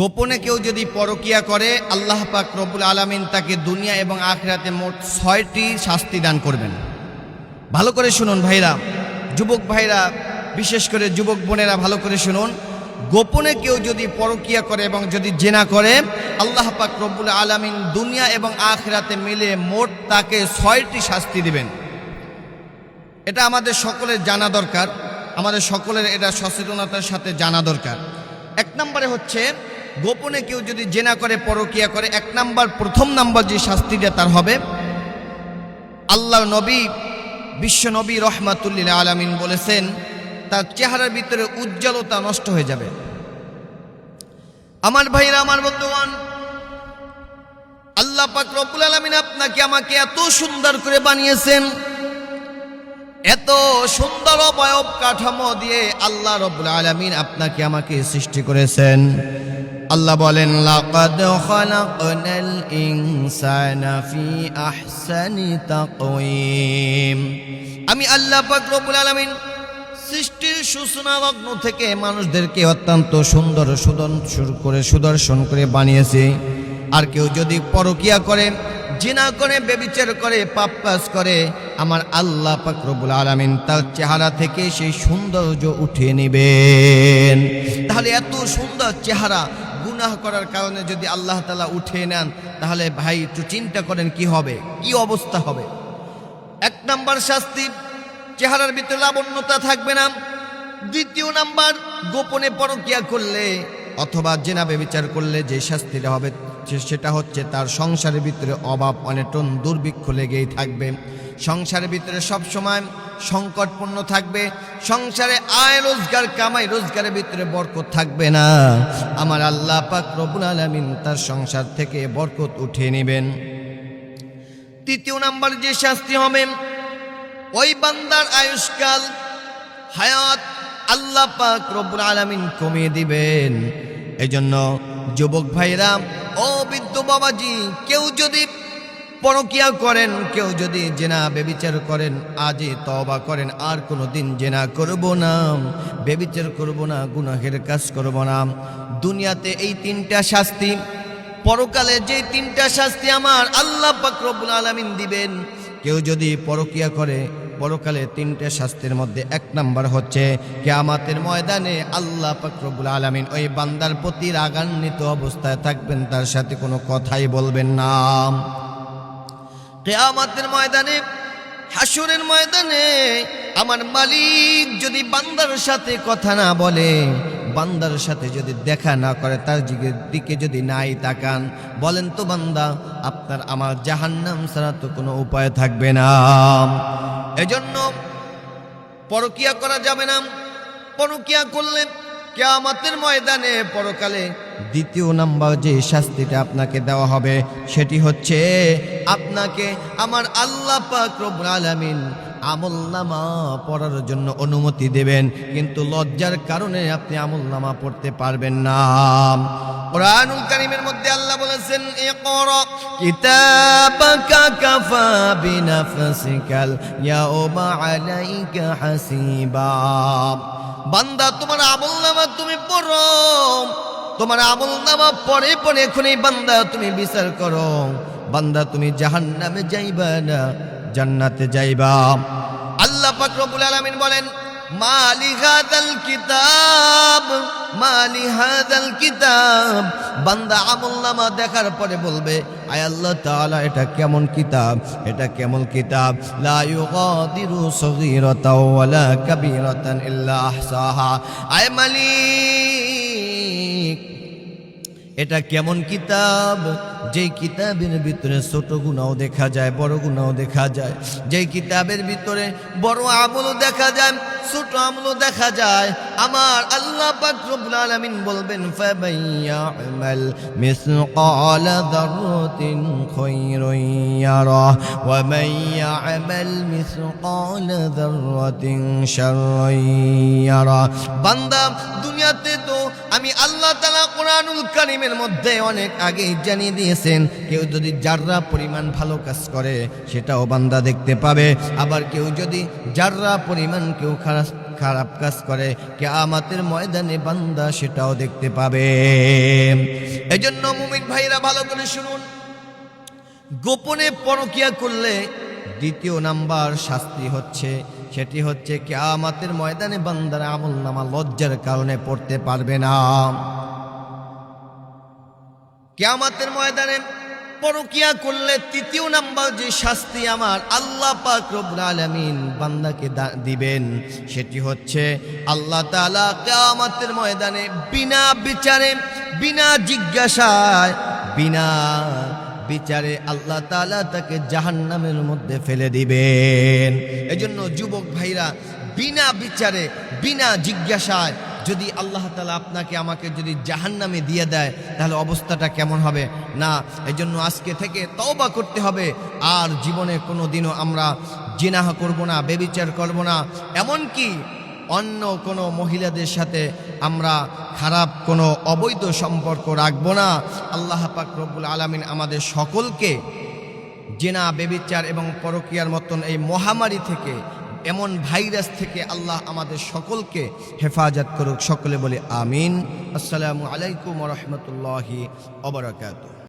গোপনে কেউ যদি পরকিয়া করে আল্লাহ পাক রব্বুল আলামিন তাকে দুনিয়া এবং আখিরাতে মোট ৬টি শাস্তি দান করবেন। ভালো করে শুনুন ভাইরা, যুবক ভাইরা, বিশেষ করে যুবক বোনেরা ভালো করে শুনুন। গোপনে কেউ যদি পরকিয়া করে এবং যদি জেনা করে আল্লাহ পাক রব্বুল আলামিন দুনিয়া এবং আখিরাতে মিলে মোট তাকে ৬টি শাস্তি দিবেন। এটা আমাদের সকলের জানা দরকার, আমাদের সকলের এটা সচেতনতার সাথে জানা দরকার। ১ নম্বরে হচ্ছে গোপনে কেউ যদি জেনা করে পরকিয়া করে প্রথম নাম্বার যে শাস্তিটা তার হবে, আল্লাহর নবী বিশ্ব নবী রহমাতুল্লিল আলামিন বলেছেন তার চেহারার ভিতরে উজ্জ্বলতা নষ্ট হয়ে যাবে। আমার ভাইরা, আমার বন্ধুগণ, আল্লাহ পাক রব্বুল আলামিন আপনাকে আমাকে এত সুন্দর করে বানিয়েছেন, এত সুন্দর অবয়ব কাঠামো দিয়ে আল্লাহ রব্বুল আলামিন আপনাকে আমাকে সৃষ্টি করেছেন। আল্লাহ বলেন, লাকাদ খালাকনাল ইনসানা ফি আহসানি তাকওয়িম। আমি আল্লাহ পাক রব্বুল আলামিন সৃষ্টির সূচনা লগ্ন থেকে মানুষদেরকে অত্যন্ত সুদর্শন করে বানিয়েছি। আর কেউ যদি পরকিয়া করে, জিনা করে, ব্যভিচার করে, পাপ কাজ করে, আমার আল্লাহ পাক রব্বুল আলামিন তার চেহারা থেকে সেই সৌন্দর্য উঠিয়ে নেবেন। তাহলে এত সুন্দর চেহারা গুনাহ করার কারণে যদি আল্লাহ তাআলা উঠিয়ে নেন, তাহলে ভাই একটু চিন্তা করেন কি হবে, কি অবস্থা হবে। ১ নাম্বার শাস্তি, চেহারার ভিতরে লাবণ্যতা থাকবে না। ২য় নাম্বার, গোপনে পরকিয়া করলে অথবা জিনা ব্যভিচার করলে যে শাস্তিটা হবে সেটা হচ্ছে তার সংসারের ভিতরে অভাব অনটন দুর্ভিক্ষ লেগেই থাকবে। সংসারের ভিতরে সব সময় সংকটপূর্ণ থাকবে। সংসারে আয় রোজগার, কামাই রোজগারের ভিতরে বরকত থাকবে না। আমার আল্লাহ পাক রব্বুল আলামিন তার সংসার থেকে বরকত উঠিয়ে নেবেন। ৩য় নাম্বার যে শাস্তি হবে, ওই বান্দার আয়ুষ্কাল, হায়াত আল্লাহ পাক রব্বুল আলামিন কমিয়ে দিবেন। এজন্য যুবক ভাইরা ও বৃদ্ধ বাবাজি, কেউ যদি পরকিয়া করেন, কেউ যদি জেনা ব্যভিচার করেন, আজই তওবা করেন, আর কোনোদিন জেনা করব না, ব্যভিচার করব না, গুনাহের কাজ করব না। দুনিয়াতে এই 3টা শাস্তি, পরকালে যে 3টা শাস্তি আমার আল্লাহ পাক রব্বুল আলামিন দিবেন। কেউ যদি পরকিয়া করে, পরকালে 3টা শাস্তির মধ্যে 1 নাম্বার হচ্ছে কিয়ামতের ময়দানে আল্লাহ পাক রব্বুল আলামিন ওই বান্দার প্রতি রাগান্বিত অবস্থায় থাকবেন, তার সাথে কোনো কথাই বলবেন না। কিয়ামতের ময়দানে, হাসরের ময়দানে আমার মালিক যদি বান্দার সাথে কথা না বলে, বান্দার সাথে যদি দেখা না করে, তার দিকে যদি নাই তাকান, বলেন তো বান্দা, আপনার আমার জাহান্নাম ছাড়া তো কোনো উপায় থাকবে না। এজন্য পরকিয়া করা যাবে না। পরকিয়া করলে কিয়ামতের ময়দানে, পরকালে 2য় নাম্বার যে শাস্তিটা আপনাকে দেওয়া হবে সেটি হচ্ছে আপনাকে আমার আল্লাহ পাক রব্বুল আলামিন আমলনামা পড়ার জন্য অনুমতি দেবেন, কিন্তু লজ্জার কারণে আপনি আমলনামা পড়তে পারবেন না। কুরআনুল কারীমের মধ্যে আল্লাহ বলেছেন, ইকরা কিতাবাকা কাফা বিনাফসিকাল ইয়াউমা আলাইকা হাসিবা। বান্দা, তোমার আমলনামা তুমি পড়ো, তোমার আমলনামা পড়ে পড়ে এখনই বান্দা তুমি বিচার করো। বান্দা, তুমি জাহান্নামে যাইবা না, জান্নাতে যাইবা। আল্লাহ পাক রব্বুল আলামিন বলেন, মালি হাযাল কিতাব, মালি হাযাল কিতাব। বান্দা আমলনামা দেখার পরে বলবে, আয় আল্লাহ তাআলা, এটা কেমন কিতাব, এটা কেমন কিতাব। লা ইউগাদিরু সগীরাতাও ওয়ালা কাবীরাতান ইল্লা আহসাহা। আয় মালিক, এটা কেমন কিতাব, যেই কিতাবের ভিতরে ছোট গুনাহও দেখা যায়, বড় গুনাহও দেখা যায়, যেই কিতাবের ভিতরে বড় আমলও দেখা যায়, ছোট আমলও দেখা যায়। আমার আল্লাহ পাক রব্বুল আলামিন বলবেন, ফামাইয়ামাল মিসকালা যাররাতিন খায়রুন ইয়ারা ওয়া মাইয়ামাল মিসকালা যাররাতিন শাররুন ইয়ারা। বান্দা, দুনিয়াতে তো আমি আল্লাহ তাআলা কুরআনুল কারীমের মধ্যে অনেক আগেই জানিয়ে দিয়েছেন, কেউ যদি জাররা পরিমাণ ভালো কাজ করে সেটাও বান্দা দেখতে পাবে। আবার কেউ যদি জাররা পরিমাণ কেউ খারাপ কাজ করে, কিয়ামতের ময়দানে বান্দা সেটাও দেখতে পাবে। এজন্য মুমিন ভাইরা ভালো করে শুনুন, গোপনে পরকীয়া করলে দ্বিতীয় নাম্বার শাস্তি হচ্ছে, সেটি হচ্ছে কিয়ামতের ময়দানে বান্দার আমলনামা লজ্জার কারণে পড়তে পারবে না। কিয়ামতের ময়দানে পরকীয়া করলে তৃতীয় নাম্বার যে শাস্তি আমার আল্লাহ পাক রব্বুল আলামিন বান্দাকে দিবেন, সেটি হচ্ছে আল্লাহ তাআলা কিয়ামতের ময়দানে বিনা বিচারে, বিনা জিজ্ঞাসায়, বিনা বিচারে আল্লাহ তাআলা তাকে জাহান্নামের মধ্যে ফেলে দিবেন। এজন্য যুবক ভাইরা, বিনা বিচারে, বিনা জিজ্ঞাসায় যদি আল্লাহ তাআলা আপনাকে আমাকে যদি জাহান্নামে দিয়ে দেয়, তাহলে অবস্থাটা কেমন হবে না? এজন্য আজকে থেকে তওবা করতে হবে, আর জীবনে কোনো দিনও আমরা জিনাহ করব না, ব্যভিচার করব না, এমনকি অন্য কোনো মহিলাদের সাথে আমরা খারাপ কোনো অবৈধ সম্পর্ক রাখব না। আল্লাহ পাক রব্বুল আলামিন আমাদের সকলকে জিনা, ব্যভিচার এবং পরকীয়ার মতন এই মহামারী থেকে, এমন ভাইরাস থেকে আল্লাহ আমাদের সকলকে হেফাজত করুক। সকলে বলে আমিন। আসসালামু আলাইকুম ওয়া রাহমাতুল্লাহি ওয়া বারাকাতুহু।